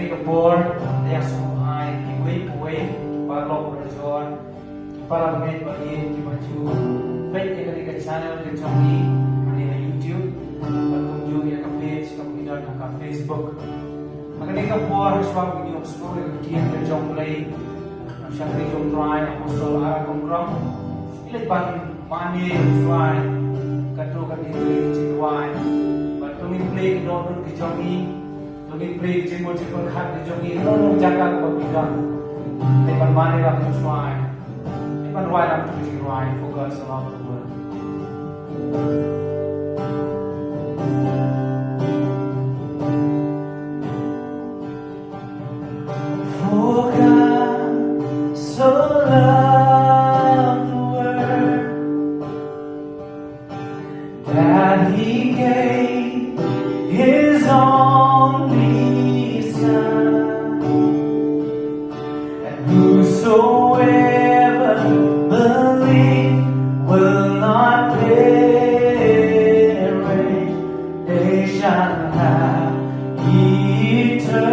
Kapor, yang sumuhai, kiway, balok berjuang, para pemain bagi maju, baik yang di channel di Chongki, di YouTube, berkunjung yang ke page, kemudian ke Facebook. Mengenai kapor, sebab video semua yang dia terjongklei, syakri jongklei, apostol arah Khongkrom, ilepan mani jingduwai, katukan itu jingduwai, bertungin play kedua di Chongki. Lebih beri jenggot-jenggot khát để cho nghĩ nó jaga của mình rằng để bạn mani làm cho xoài để bạn roai làm cho mình roai focus around the world. For God so loved the world that He gave His only Son, and whosoever believes will not perish, they shall have eternal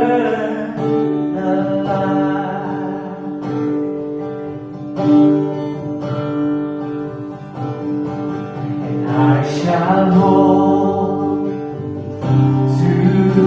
life. And I shall hold to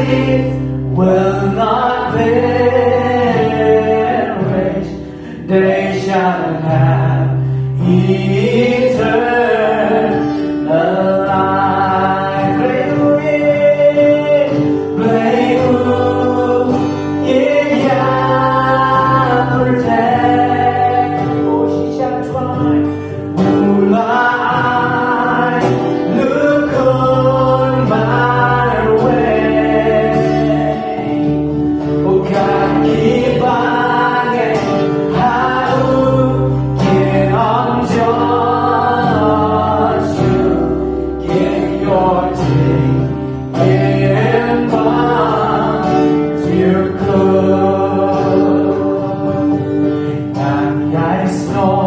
seeds will not perish, they shall have eternal life. Pleiku in protect, oh she shall try. Mulai look on my way, oh kaki bangai harum kinom Jisu, give your tea in your clothes, and I snow.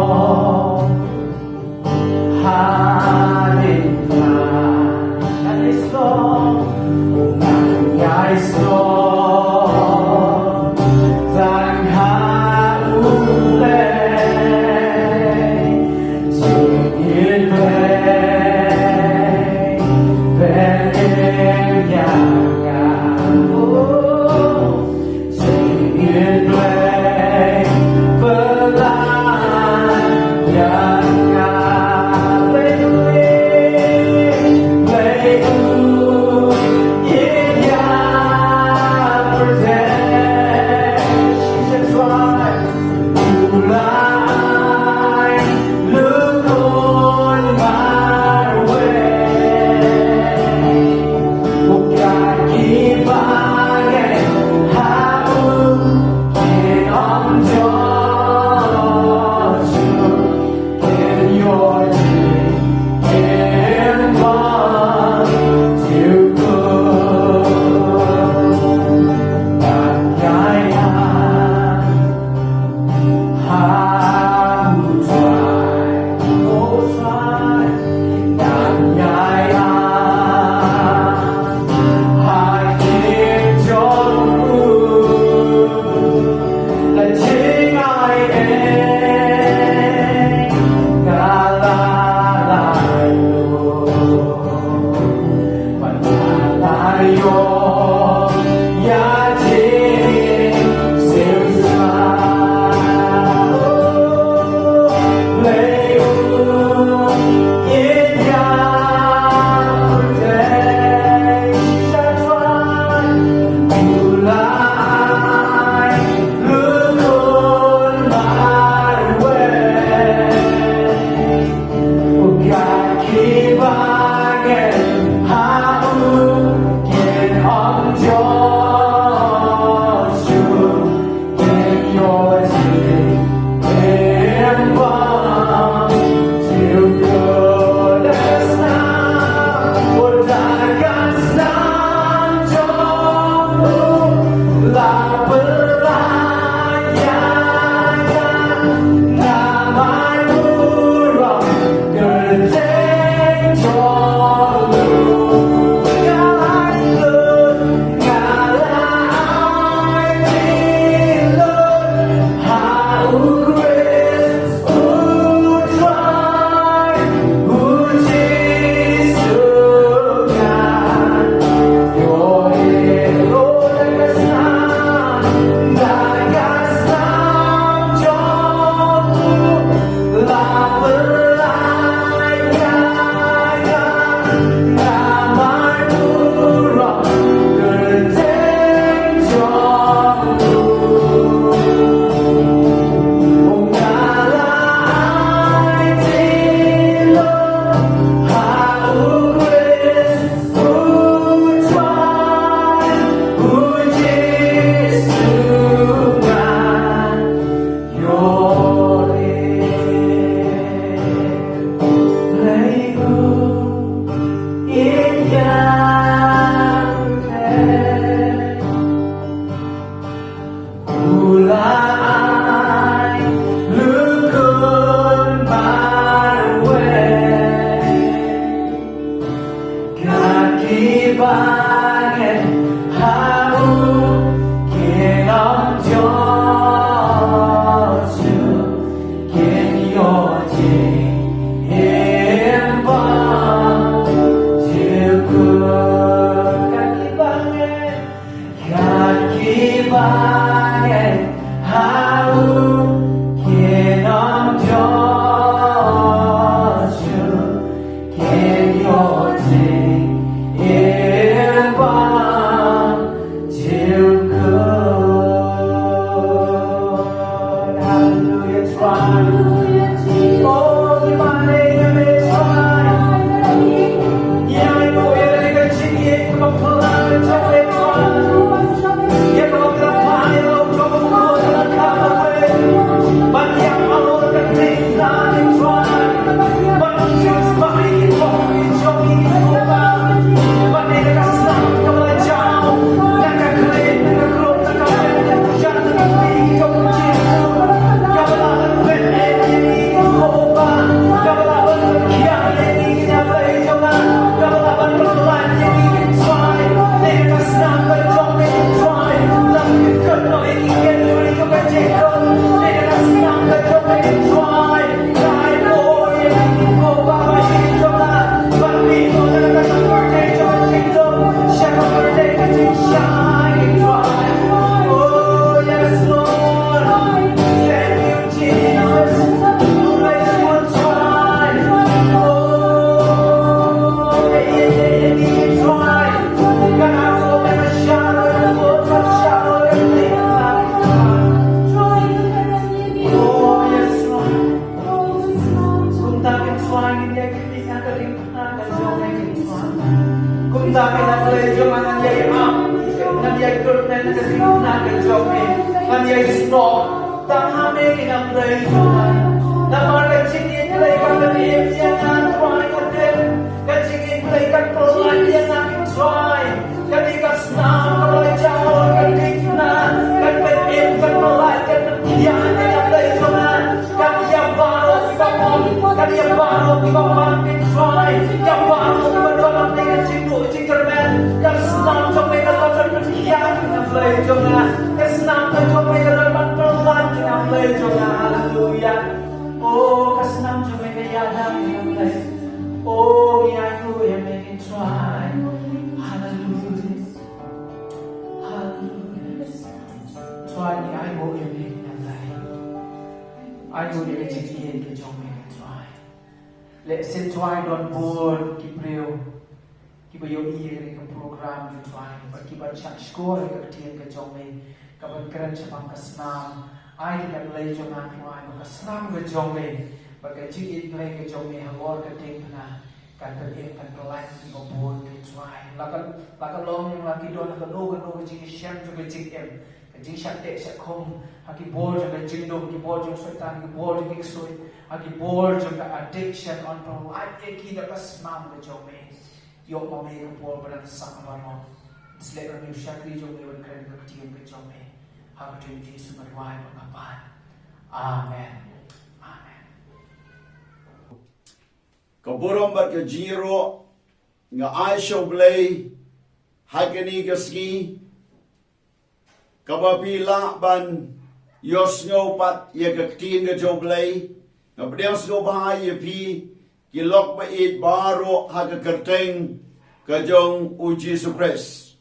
nak lejong anak dia am, anak dia kerana nak kesimpulan kejong ni, anak dia stop, tak hamil kita lejong. Nama kecil ini lejong dia jangan try kadang, kecil ini lejong pelan dia nak try, ketika senang kalau jauh ketika kan pedim kan pelan kan dia nak lejong, kan dia baru kan dia baru kita makin try, dia baru berdoa dengan jingiasyllok, yang senang jom mereka dapat berkian dengan lejong, yang senang jom mereka dapat pelan dengan lejong, haleluya. Oh, kesenang jom mereka yadam dengan lejong. Oh, ya aku yang making try, haleluya, haleluya. Try ni aku yang making lejong, aku yang jingiasyllok ke jom mereka try. Let's say try don't board kipreo. Kita yo iya ke program you try, but kita cak score ke tiang ke jomai, kapan keren cepang ke senam, ai kita play joman try, maka senam ke jomai, bagai jigit play ke jomai, hawar ke ting na, kan ke kan ke live kita board ke try, lakan long yang lagi don ke no ke jigit siam juga jig em, ke jig syak dek syak kom, haki board juga jingdom, haki board juga soitan, haki board juga soit, haki board juga addiction on pro life kita ke senam ke jomai. Yok mami kupol pada sang abang, selera ni syakri jom ni berkeren bertiam kejom ni, hak tu Jisu berwai mengapan. Amen. Amen. Kaburam bat ke jiro nga ai show play hakani ke ski kabapi la ban yos ngo pat ye ke tin ke jo play nga bdel ngo ba ye pi kilok ba it baro ha ke kerteng ke jong u Jisu Khrist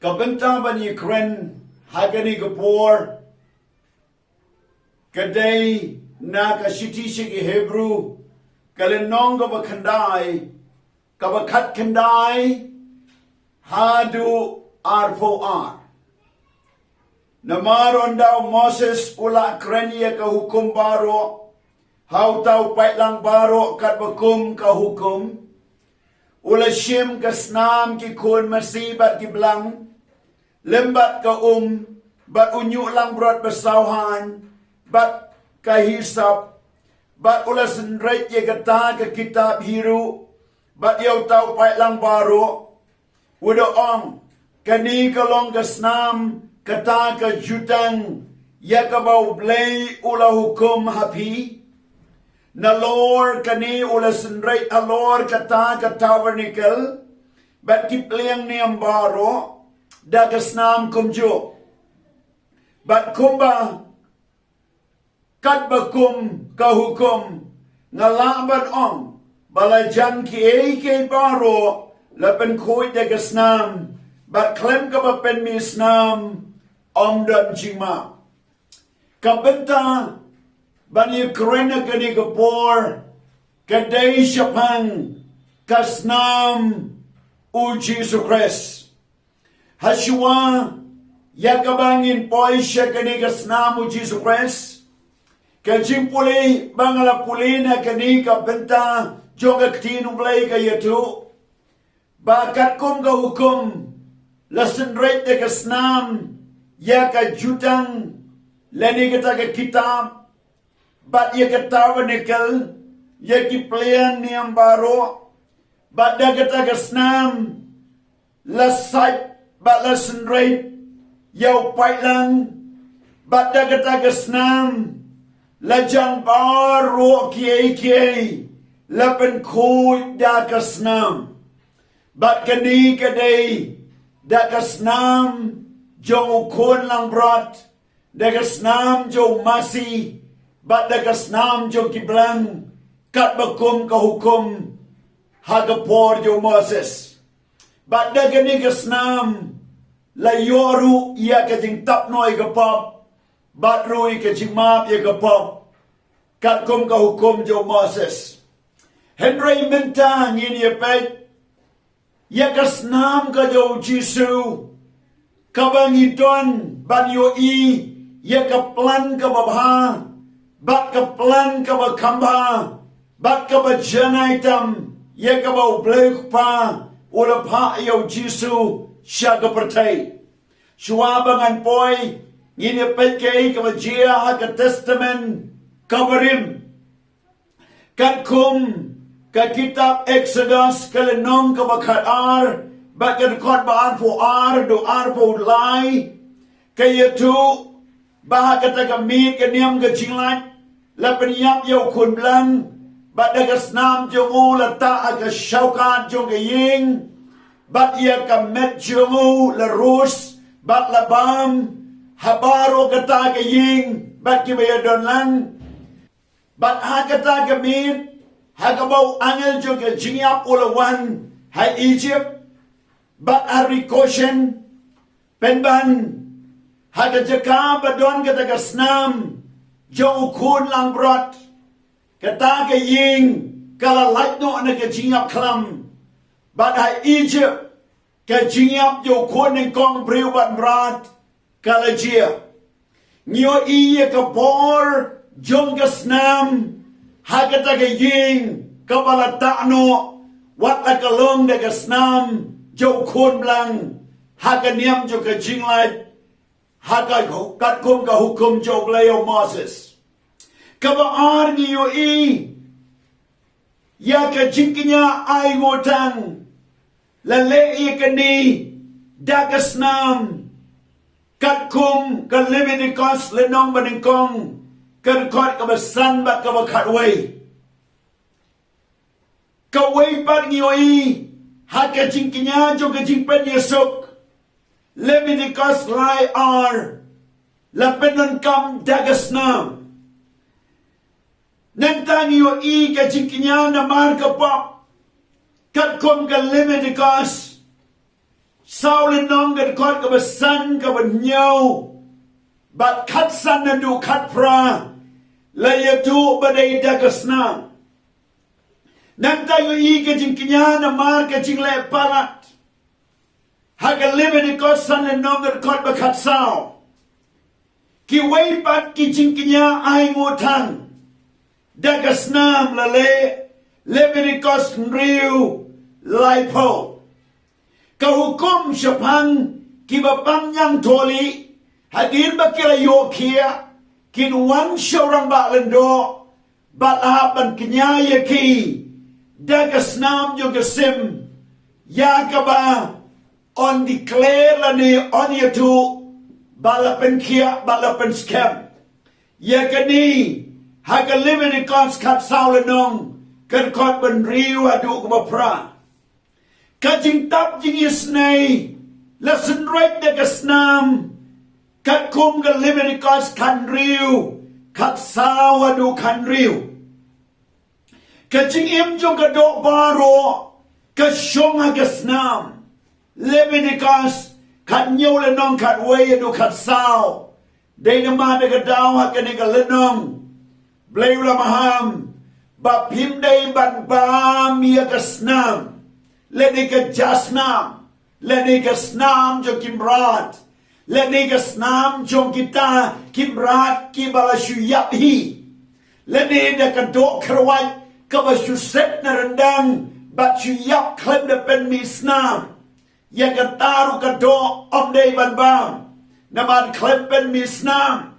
kabenta ban ye kren hakani ke por kadai na ka shiti shiki Hebrew kalenong ka bakhandai kabakat khandai hadu arfo ar namaron daw Moses ula krenya ka hukum baro hau tau paitlang baro kat bakum ka hukum ula shim ka snam ki kun masibat ki blang lembat ka bat unyu lang brot besauhan bat ka hisap bat ula sendrait ye kata ke kitab hiru bat yau tau paitlang baro udah ong kani kalong ka snam kata ka jutang ya ka bau blay ula hukum hapi na Lord kani ula sendrait a Lord kata ka tabernacle bat kipliang ni ambaro da kasnam kumjo bat kumba kat bakum ka hukum ngalaban ong balajan ki ke baro lapen koi da kasnam bat klem ka ba pen mi snam om dan jima kabenta bani kerana kani kapor kadai syapang kasnam u Jisu Khrist haswa yakabangin poisya kani kasnam u Jisu Khrist kajing puli bangala pulina kani kabenta joga ktinu blay kayatu bakat kum ka hukum lasen rate de kasnam yaka jutang lani kata ka kitab bat ye ke tabernacle ye ki plan ni ambaro bat da kata ke snam la site bat la sendrait yau pailang bat da kata ke snam la jang baro ki la pen khoi da ke snam bat kani kadai da ke snam jong kon lang brat da ke snam jong masi bat da kasnam jo kiblang kat bakum ka hukum hagapor jo Moses bat da gani kasnam la yoru ia ka jing tap noi ka pop bat rui ka jing map ia ka pop kat kum ka hukum jo Moses Henry minta ngin ia pet ia kasnam ka jo Jisu kabangi don ban yo ia ka plan ka babha bat ka plan ka ba kamba bat ka ba janaitam ye ka ba blek pa ula pha yo Jisu syaga pertai shua bangan poi ngini pekei ka bajia ha ka testament kabarim kat kum ka kitab Exodus kalenong ka bakat ar bakat kot ba ar po ar do ar po lai kaya tu bahag kata kami kaniam ka jinglat la penyap yo kun blang bat daga snam jong u la ta aga shaukat jong ka ying bat ia ka met jong u la rus bat la bam habaro kata ka ying bat ki baya don lang bat ha kata ka mit ha ka bau angel jong ka jingiap ulawan hai Egypt bat arikoshen penban Haga jaka badon kata ka snam jo ukun lang brot kata ka ying kala light no na ka jingiap klam but hai Egypt ka jingiap jo kun ning kong briu bat brat kala jia nyo iya ka por jong ka snam haga ta ka ying ka balata no wat la ka long da ka snam jo kun blang haga niam jo ka jinglai Haga kat kum ka hukum jog layo Moses. Kaba ar ni yo I. Ya ka jingkinya ay ngotang. Lale I ka ni. Dagasnam. Kat kum ka Leviticus lenong baningkong. Kan kot ka basan bat ka bakat way. Ka way pat ni yo I. Haga jingkinya jog ka jingpen yesuk. Leviticus lai ar la penankam dagasnam nantang yo I ka jingkinya na mar ka pop kat kom ka Leviticus saulin nong ka kot ka basan ka banyaw bat kat san na du kat pra la yatu badai dagasnam nantang yo I ka jingkinya na mar ka jingle palat Haga Leviticus san le nongar kot bakat sao. Ki way pat ki jingkinya ay ngotang. Dagasnam lale Leviticus riu laipo. Kahukum syapang ki bapang yang toli. Hagin bakila yokia. Kinwan syurang baklendo. Balahapan kinyaya ki. Dagasnam yung gasim. Yakaba. On declare la ni on yatu balapen kia balapen scam yakani haga living in God's kat saulenong kan kot ben riu adu ko pra ka jing tap jing isnay lesson right de gasnam kat kum ga living in God's kan riu kat sau adu kan riu ka jing im jong ka do baro ka shong ha gasnam Leviticus kat nyaw le nong kat way adu kat sao day nama de ka daw ha ka ni ka lenong blay la maham ba pim day ban ba mi ka snam le ni ka jasnam le ni ka snam jo kimrat le ni ka snam jong kita kimrat ki bala shu yap hi le ni de ka do krawai ka ba shu set na rendang ba shu yap klem de pen mi snam Ya kataru kado om day ban bam naman klepen misnam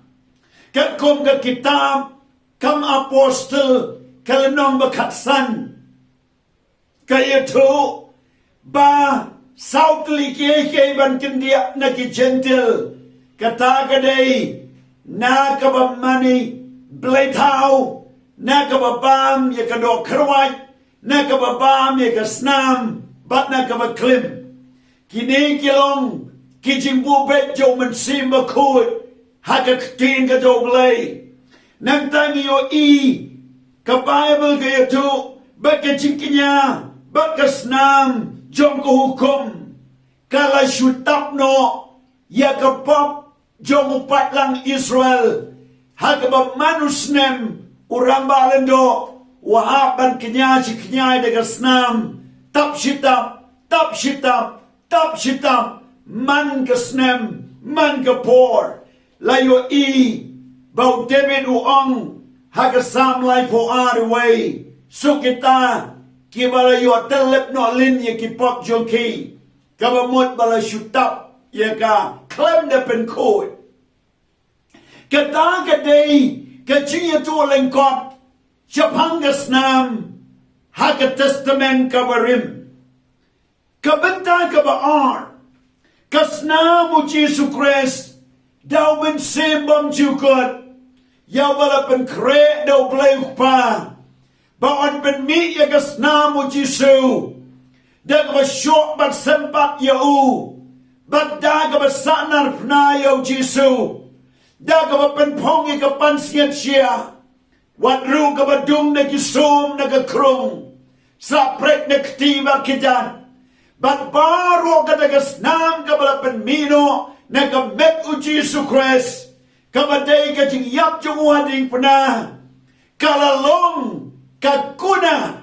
kat kum ka kitab kam apostle kalenong bakatsan kaya tu ba sautli ke ban kindia na ki gentle kata kadai na ka ba mani blaitau na ka ba bam ya kado krawai na ka ba bam ya ka snam bat na ka ba klim kine kilong kijimbu bet jo man sim ba khut haga tin ka jo blay nang tang yo I ka Bible ka tu ba ka jingkinya ba ka snam jong ko hukum kala shutap no ya ka pop jong upat lang Israel haga ba manusnem urang balendo wahaban kenya jiknya daga snam tap shitap Tap shitap man ka snem man ka por layo I bau David uong haga sam lai po ar way so kita ki bala yo telep no lin ye ki pop jong ki ka ba mot bala shutap ye ka klem de pen khoi ka ta ka dei ka chi ye to len kot chapang ka snam ha ka testament ka barim ka benta ka ba ar ka snam u Jisu Khrist dau ben sembam jukot ya bala pen kre dau blai pa ba on pen mi ya ka snam u Jisu da ka ba shok bat sempat ya u bat da ka ba sanar pna ya u Jisu da ka ba pen pong ya ka pan siat sia wat ru ka ba dung na ki som na ka krong sa prek na kti ba kidan bat baro ka da ka snam ka ba pen mino na ka met u Jisu Khrist ka ba day ka jing yap jung wading pna kalalong ka kuna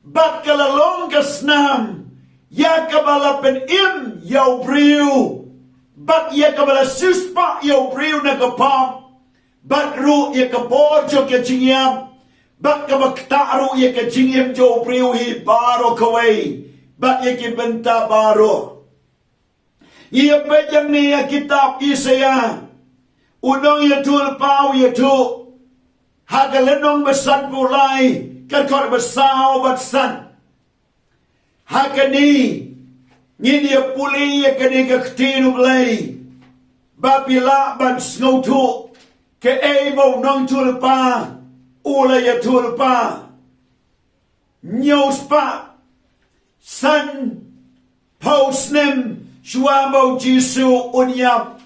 bat kalalong ka snam ya ka ba pen im yaw briu bat ya ka ba suspa yaw briu na ka pam bat ru ya ka bor jo ka jingiam bat ka ba ktaru ya ka jingim jo briu hi baro kawai bat ya ki benta baro ia pejang ni ya kitab Isaya unong ya tul pau ya tu hagalenong besan pulai kan kor besau bat san hakani ngin ya puli ya kani ka ktinu blai babila ban snow tu ke ebo nong tul pa ula ya tul pa news pa san postnem Shuamo Jisu unyam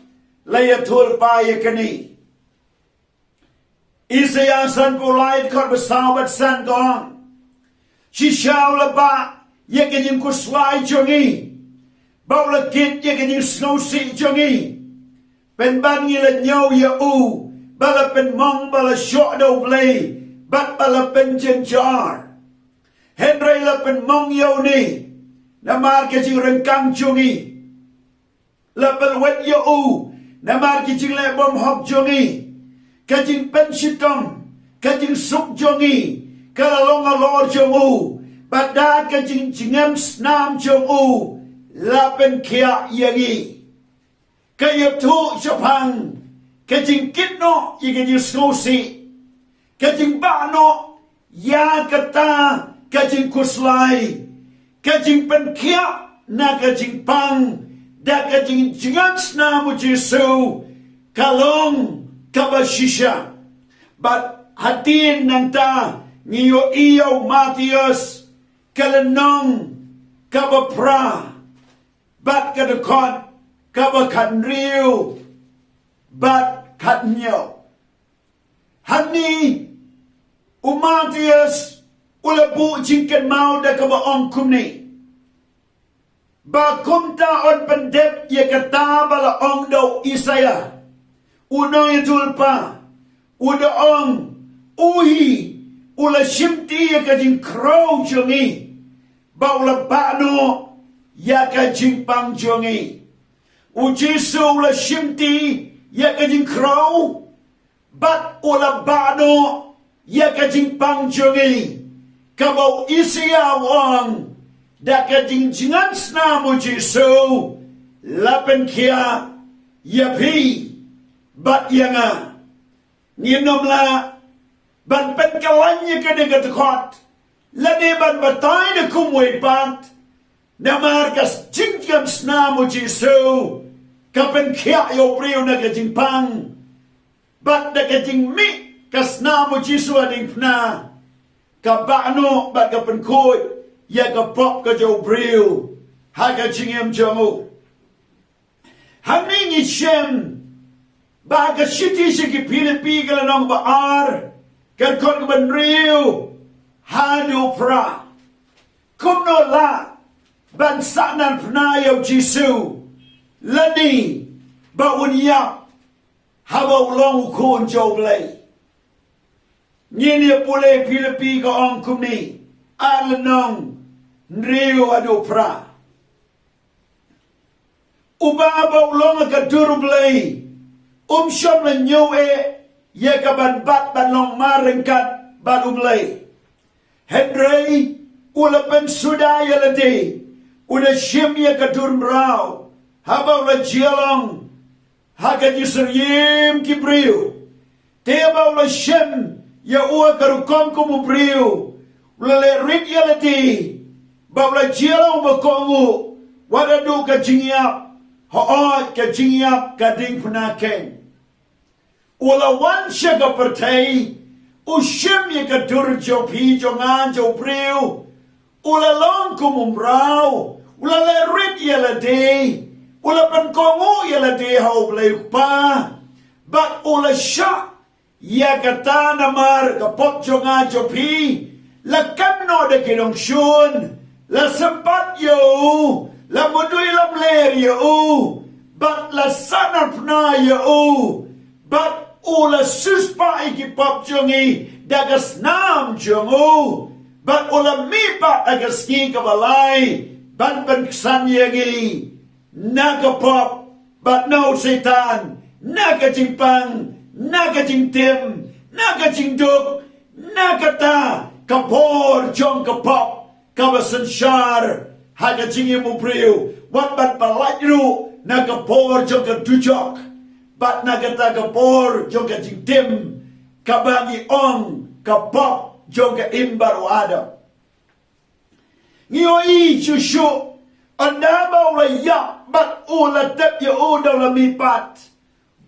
laya tul pa ya kani Isaya san pulai kor besau bat san gong si shao la ba ye kenyim kuswai jongi bao la kit ye kenyim snow si jongi pen ban ngi la nyau ya u bala pen mong bala shok do play bat bala pen jen jar Henry la pen mong yau ni na mar ke jing rengkang jongi la pen wet ya u na mar ke jing le bom hok jongi ka jing pen shitom ka jing suk jongi ka la long a lor jongu Bada ka jing jingam snam jong u la pen kia yangi ka yep tu chapang ka jing kit no ye ka jing snosi ka jing ba no ya kata ka jing kuslai ka jing pen kia na ka jing pang da ka jing jingam snam u Jisu kalong ka ba shisha bat hatin nanta ngiyo iyo Matius kalanong kabapra bat kadakot kabakan riu bat katnyo hani Matius ulabu jingkan mau da kabaong kumni ba kumta on pendep ye kata bala ong do Isaya unong yatulpa uda ong uhi ula shimti ya ka jing crow jongi baula bano ya ka jing pang jongi u Jisu ula shimti ya ka jing crow bat ula bano ya ka jing pang jongi ka bau Isaya wang da ka jing jingan snam u Jisu lapen kia ya pi bat yanga nginom la ban pen kalanya ka de gatkot la de ban batay de kumwe pat na markas jingjam snamo Jisu ka pen kya yo priu na ka jingpang bat na ka jing mi ka snamo Jisu ading pna ka bano bat ka pen koy ya ka pop ka jo priu ha ka jingem jamu haning ishem ba ka shiti shiki Pilipi ka lanong baar kan kon ban riu hadu pra kumno la ban sanan pna yo Jisu lani ba unya haba long kun jo blai nyini pule Pilipi ka ong kumni alanong riu adu pra uba ba long ka duru blai shom la nyo e ye ka ban bat ban long marengkat ban umlay Henry ula pen suda yalade ula shim ya kadur mrao haba ula jialong haga yisriyim kibriu teba ula shim ya ua karukom kumu briu ula le rit yalade ba ula jialong bakongu wadadu ka jingiap haot ka jingiap ka ding punaken ula wan shaga pertai ushim ya kadur jo pi jo ngan jo briu ula long kumumrao ula le rit yala de ula pan kongu yala de hau blai pa but ula sha ya kata namar kapok jonga jopi la kamno de kinong shun la sempat yo la mudui lam ler yo but la sanapna yo but ula suspa iki pop jongi dagas nam jongu but ula mipa agaski kabalai ban san yagi naga pop but no setan naga jimpang naga jingtim naga jingduk naga ta kapor jong kapop kabasan shar haga jingi mupriu wat bat balajru naga por jong kadujok but naga ta kapor jong jingtim kabangi ong kapop Joga imbaru ada. Ngiyoi Jisu anda bawa ya bat ula tep ya udah la mipat.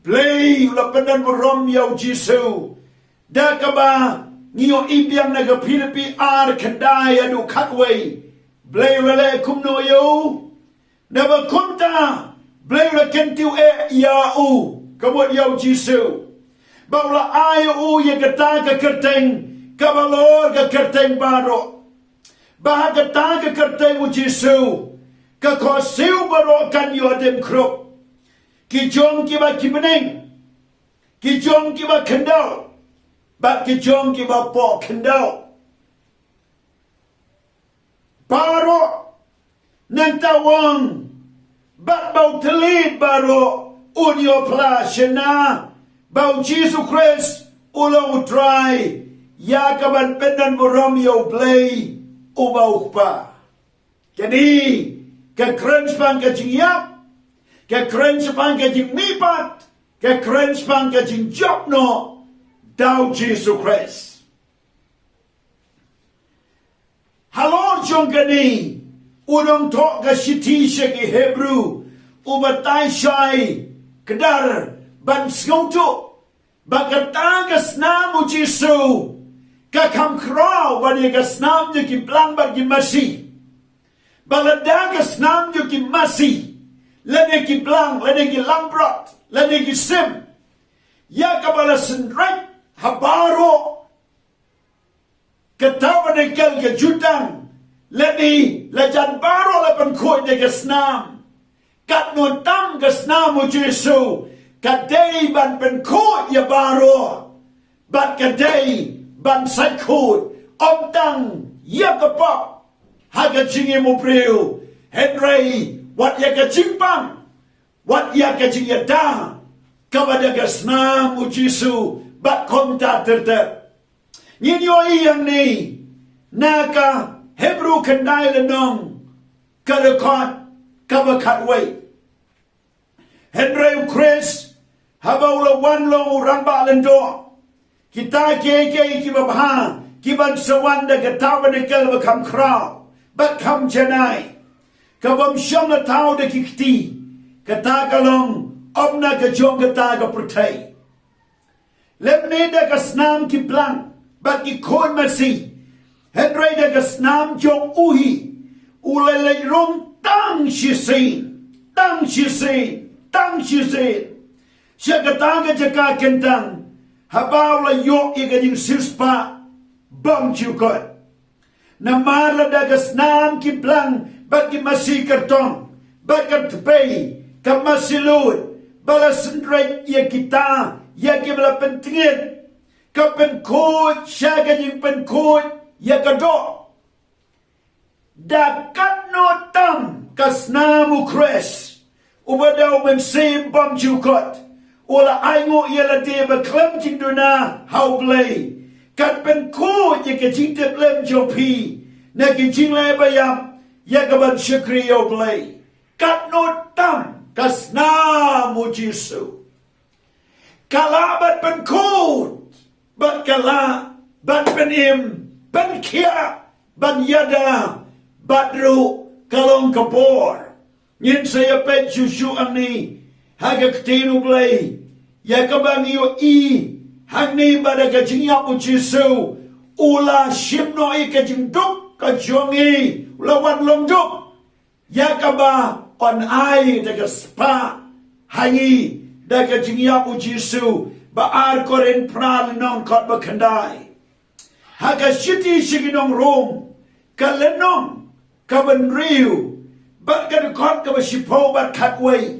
Play ula penan berom ya Jisu. Da kaba ngiyo ibiang naga Pilipi ar kendai adu katway. Play ula le kumno yo. Naba kumta. Play ula kentiu ya u. Kabut ya Jisu. Bawa ayo u ya kata ke kerteng. Kabalor ka kerteng baro. Bahaga ta ka kerteng u Jisu. Ka kosiu baro kan yu adem kruk. Ki jong ki ba kibeneng. Ki jong ki ba kendal. Ba ki jong ki ba po kendal. Baro. Nantawang. Bat bau telid baro. Unyo pla shena. Bau Jisu Khrist. Ulang utrai. Ya kaban penan berom yo play ubau pa. Jadi ke Khrist pang ke jingiap, ke Khrist pang ke jing mipat, ke Khrist pang ke jing job no dau Jisu Khrist. Halor jong kani unong tok ke shiti sheki Hebrew ubatai shai kedar ban skautu bagata ke snamu Jisu. Ka Khongkrom bani ka snam je ki plang bagi masi. Balada ka snam je ki masi. Lene ki plang, lene ki lambrot, lene ki sim. Ya ka bala sendrai habaro. Ketawa de kel ke jutang. Lene lajan baro la pan koi de ka snam. Kat non tam ka snam u Jisu. Kadai ban pan koi ya baro. Bat kadai ban saikut om tang ya kapap haga jingi mupriu henry wat ya ka jimpang wat ya ka jingada kabada gasna mu Jisu bat konta terter ninyo iyang ni naka Hebrew kendai lenong kadakot kabakat way henry Khrist habaula wan lo ramba lendo kita ke kibabha kiban sawanda katawa de kelba Khongkrom bat kam janai kabam shong taw de kikti kata kalong omna ka jong kata ka prutai lemne de ka snam ki plan bat ki kon masi henry de ka snam jong uhi ulele rong tang shisin shakata ka jaka kentang habaw la yo igajing sispa bam chukot namar la dagas nam ki plang bat ki masi kartong bat kat pay ka masilud bala sendrai ya kita ya ki bala pentingit ka penkot shagajing penkot ya kado dakat no tam kasnamu Khrist ubadaw mensim bam chukot Ola aingo yala de baklem jingduna haublay. Kat pen ko ye ke jingte blem jopi. na ki jing lai bayam ya ka ban shukri yo play kat no tam kasna mu Jisu kala bat ban kod bat kala bat ban im ban kia ban yada bat ru kalong kapor nyin saya pet Jisu ani haga ktinu play ya ka ban yo hangni bada ka jingiap mu Jisu ula shimno ka jingduk ka jongi lawan longduk ya ka ba on ai daga spa hangi daga jingiap mu Jisu ba ar koren pral non kot ba kandai haga shiti shiginong rom ka lenong ka ban riu ba ka kot ka ba shipo ba katway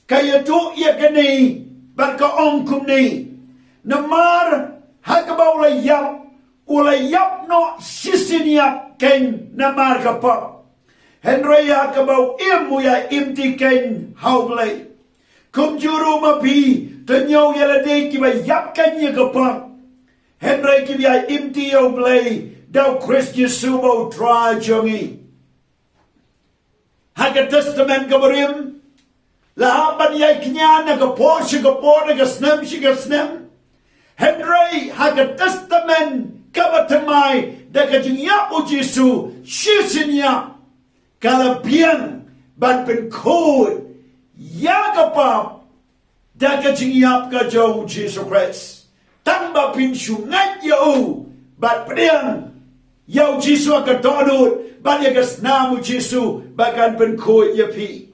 kaya tu ya kani ba ka ong kum ni namar hakabaw ulay yap no sisiniap ken namar kapap henry hakabaw imuya imti ken haublay kum juru mapi tanyaw yalade kiba yap kanya kapap henry kiba imti haublay daw Khrist Jisu baw tra jongi haga testament kabarim lahaban yay kinyan nagapor sigapor nagasnem sigasnem Henry haga testament kabatamai daga jingiap mu Jisu shisinya kalabian ban pen kod yagapap daga jingiap ka jau Jisu Khrist tamba pin sungat yau bat pedang yau Jisu ka todut ban yagas namu Jisu bagan pen kod yapi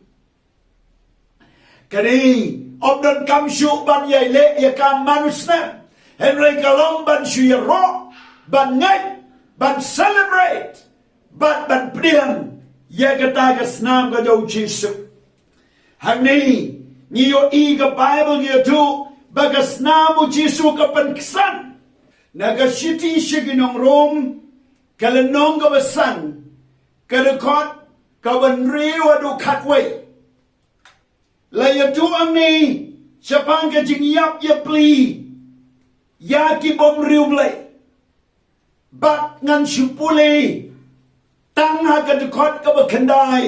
kani omdon kamsyu ban yai le yakam manusna Henry kalong ban shuya ro ban ngai ban celebrate ban priang ya kata ka snam ka jau Jisu hangni niyo i ka Bible ya tu baga snam mu Jisu ka panksan naga shiti shiginong rom kalenong ka basan kadakot ka ban riwa du katway la ya tu amni siapang ka jingiap ya pli ya ki bom riu blay bat ngan shupuli tang ha ka dekot ka bakandai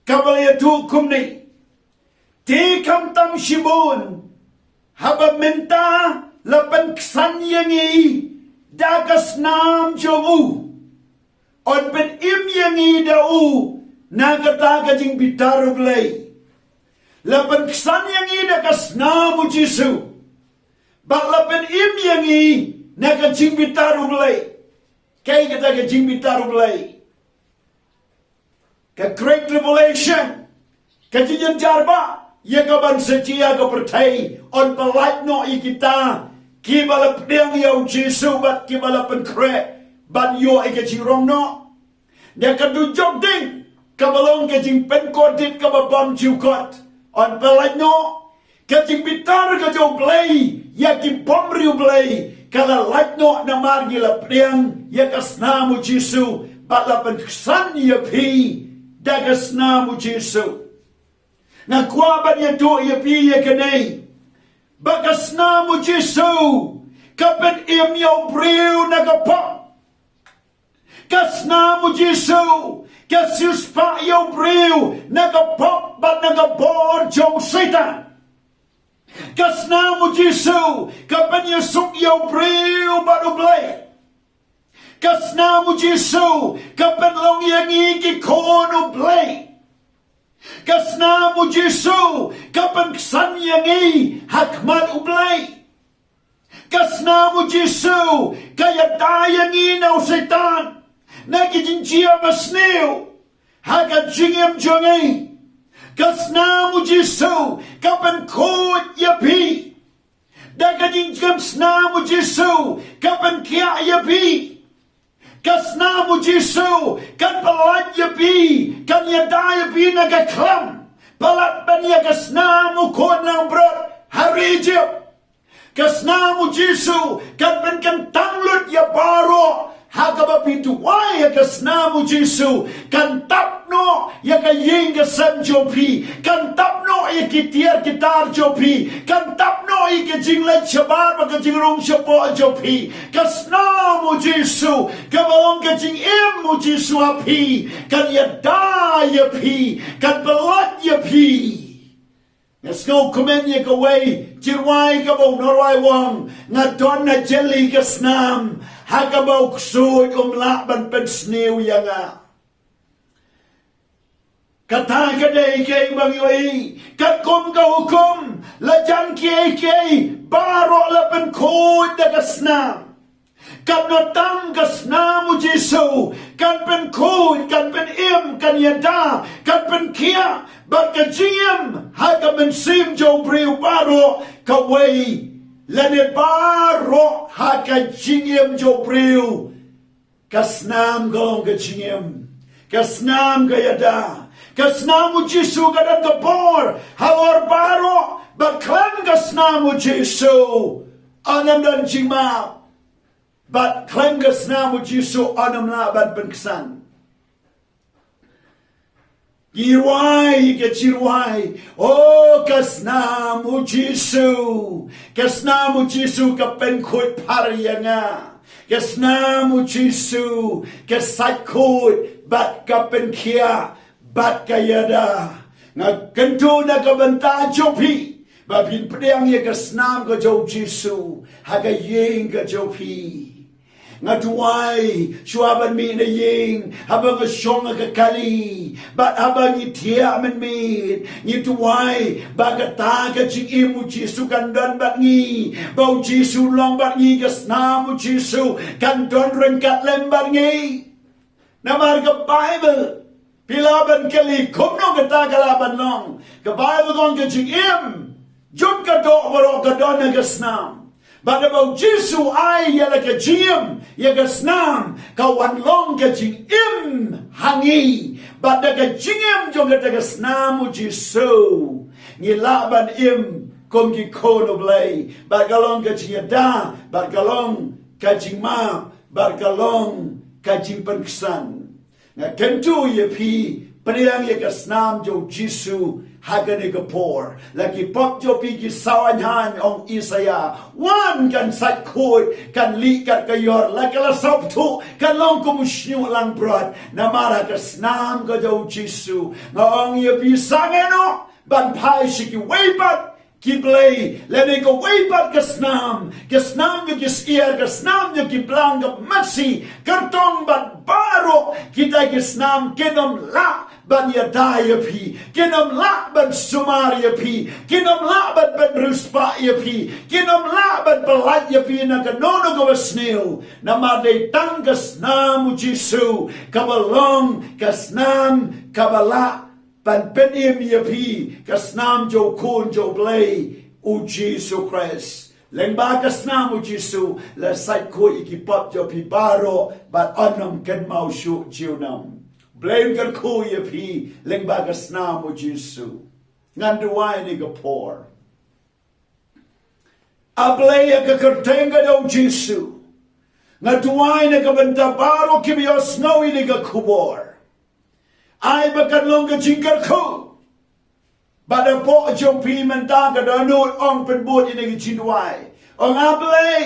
ka balaya tu kumni ti kam tam shibun haba minta lapan ksan yangi dagas nam jomu on ben im yangi dau nagata ka jing bitaru blay lapan ksan yangi dagas nam mu Jisu Baklapen im yangi naga jingbitaru blay. Kay kata ka jingbitaru blay. Ka great tribulation. Ka jinyan jarba. Ya ka ban secia ka pertai. On balait no ikita. Kibalap diang yaw Jisu bat kibalapan kre. Ban yo ika jingrong no. Dia ka dujok ding. Kabalong ka jing penkodit ka babam jukot. On balait no. Ka jingbitar ka jaw blay. Ya ki pomriu blay kala lightno na margi la priang ya kasna mu Jisu batla penksan ya pi dagasna mu Jisu na kwaban ya do ya pi ya kanay bagasna mu Jisu kapen im yaw briu nagapop kasna mu Jisu kasus pa yaw briu nagapop bat nagabor jaw Satan kasna mu Jisu kapan yasuk yaw priu baru blay kasna mu Jisu kapan long yangi ki kono blay kasna mu Jisu kapan ksan yangi hakmat ublay kasna mu Jisu kaya dayangi naw setan nakijinjia masniu haka jingim jongi kasna mu Jisu kapan kod yapi daga jinjam sna mu Jisu kapan kia yapi kasna mu Jisu kan palat yapi kan yada yapi naga klam palat ban ya kasna mu kod nang brot hari jip kasna mu Jisu kan ban kan tanglut ya baro Hakaba pintu wai ya kasna mu Jisu kan tapno ya ka ying ka sanjopi kan tapno i ki tiar kitar jopi kan tap no i ke jing le chabar ba ke jing rong chapo jopi kasna mu Jisu ka balong ke jing im mu Jisu api kan ya da ya pi kan belat ya pi let's go comment ye ka way jirwai ka bo norwai wang nga don na jelly ka snam ha ka bo ksui la ban pen snew yanga kata ka dei ke bang yoi kat kom ka hukum la jan ke baro la pen khoi da ka snam kan no tam ka snam u Jisu kan pen khoi kan pen im kan yada kan pen kia but ka jim ha ka men sim jo briu baro ka way la ne baro ha ka jingim jo briu ka snam gong ka jingim ka snam ka yada ka snam u Jisu ka dan ka bor hawar baro but klan ka snam u Jisu anam dan jingma but klan ka snam u Jisu anam la ban pen kesan Jirwai ke jirwai, oh kasnamu Jisu ka pen khut pariyanga, kasnamu Jisu ka sat khut bat ka pen kia bat ka yada, nga kentu na ka banta jopi, ba pin pedang ye kasnam ka jo Jisu, ha ka yeng ka jopi. Nga tuwai shuaban mi na ying habang asyong ka kali but habang itia man mi ni tuwai bagata ka jing imu Jisu kan don bat ngi bau Jisu long bat ngi kasna mu Jisu kan don rengkat lem bat ngi namar ka Bible pilaban kali kumno kata kalaban long ka Bible kong ka jing im jun ka do baro ka don na kasnam but about Jisu ay yala ka jim yaga snam ka wanlong ka jing im hangi but daga jingim jong ka daga snam u Jisu ngilaban im kong ki kono blay but galong ka jing yada but galong ka jing ma but galong ka jing panksan nga kentu ye pi Paniang yaga snam jo Jisu hagani kapor lagi pop jo pi ki sawanhan ong Isaya wan kan sat khoi kan likat kayor lagi la sabtu kan long kumusnyu lang brot namara ka snam ka jo Jisu ngong ye pi sangeno ban pai shiki weipat ki play lene ko weipat ka snam yo ki skier ka snam yo ki blang ka masi kartong bat baro kita ki snam kenom la ban yadaya pi kinom la ban sumaria pi kinom la ban ruspa ya pi kinom la ban pelat ya pi na kanono ko snil na made tanggas namu Jisu kabalong kasnam kabala ban penim ya pi kasnam jo kun jo blay u Jisu Khrist lengba kasnam u Jisu la sait ko ikipap jo pi baro bat anam ken mau shu jiunam blame kan ko ye pi lengba kasnam u Jisu nganduai ni ka por ablay ka kertenga do Jisu nganduai ni ka benta baro kibios ngawi ni ka kubor ai bakan long ka jingkar ko bada po jong pi menta ka danut ong penbut ini ka jingduwai ong ablay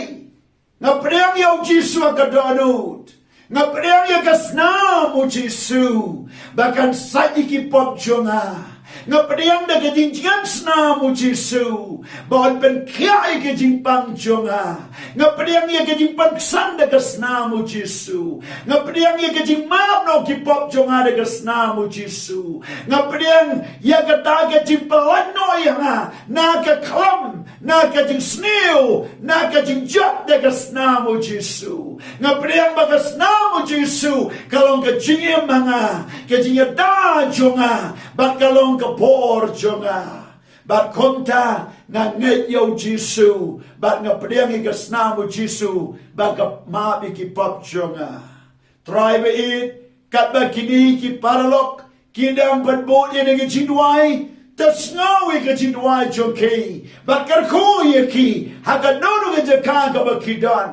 nga priang yo Jisu ka danut nga priang ya kasnam u Jisu bahkan sa ikipop jonga nga priang da kajingan snam u Jisu bahkan pen kia ikajingpang jonga nga priang ya kajingpang sanda kasnam u Jisu nga priang ya kajingmam no kipop jonga da kasnam u Jisu nga priang ya kata kajingpalan no ya na kaklam na kajing snew na kajing jot da kasnam u Jisu nga priang bakasnam u Jisu kalong kajingim mga kajing da jonga bat kalong kapor jonga bat konta nga nget yo Jisu bat nga priang ikasnam u Jisu bat ka mabi ki pop jonga try ba it kat ba kini ki paralok kidam pat bot ye ngi jingduwai tas ngawi ka jingduwai jongki bat karko ye ki haga nono ga jaka ka ba kidan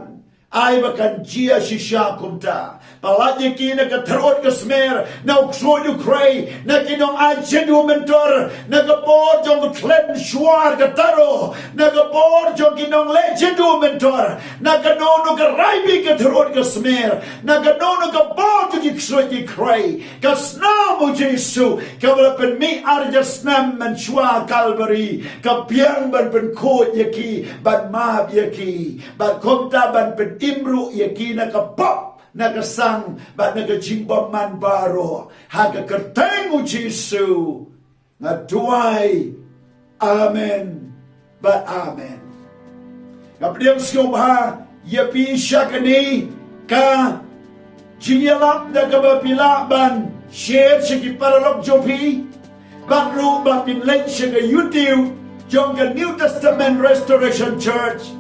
ai bakan jia shisha kumta Palat yaki na katarot ka smer. Na ukso yu kray. Na kinong ajendu mentor. Na kapor jong klen shuar kataro. Na kapor jong kinong lejendu mentor. Na kanono ka raibi katarot ka smer. Na kanono ka por jong ikso yu kray. Ka snam o Jisu. Ka wala pen mi arja snam man shua Calvary. Ka piang ban pen kot yaki. Ban maab yaki. Ban komta ban pen imru yaki na kapop. Nagasang ba nagajimba man baro haga kerteng o Jisu nga duwai amen ba amen ngapliang skobha yapi syakani ka jingiasyllok na kabapila ban share sigi paralog jopi ban ru ban pinlen sigi YouTube jong ka New Testament Restoration Church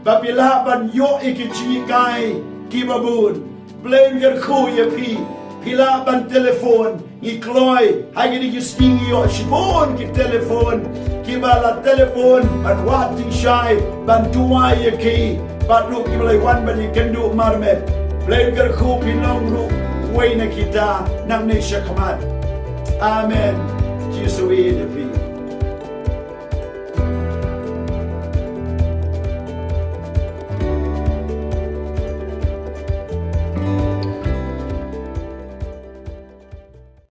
bapila ban yo ikichikai kibabun Blame your khu ya pi pila ban telefon i kloy hagi ni stingi yo shibon ki telefon ki bala telefon ban wati shai ban tuwa ya ki ban lu ki balai wan ban kan du marmet blame your khu pinong ru way na kita nang ni shakmat amen Jisu ya pi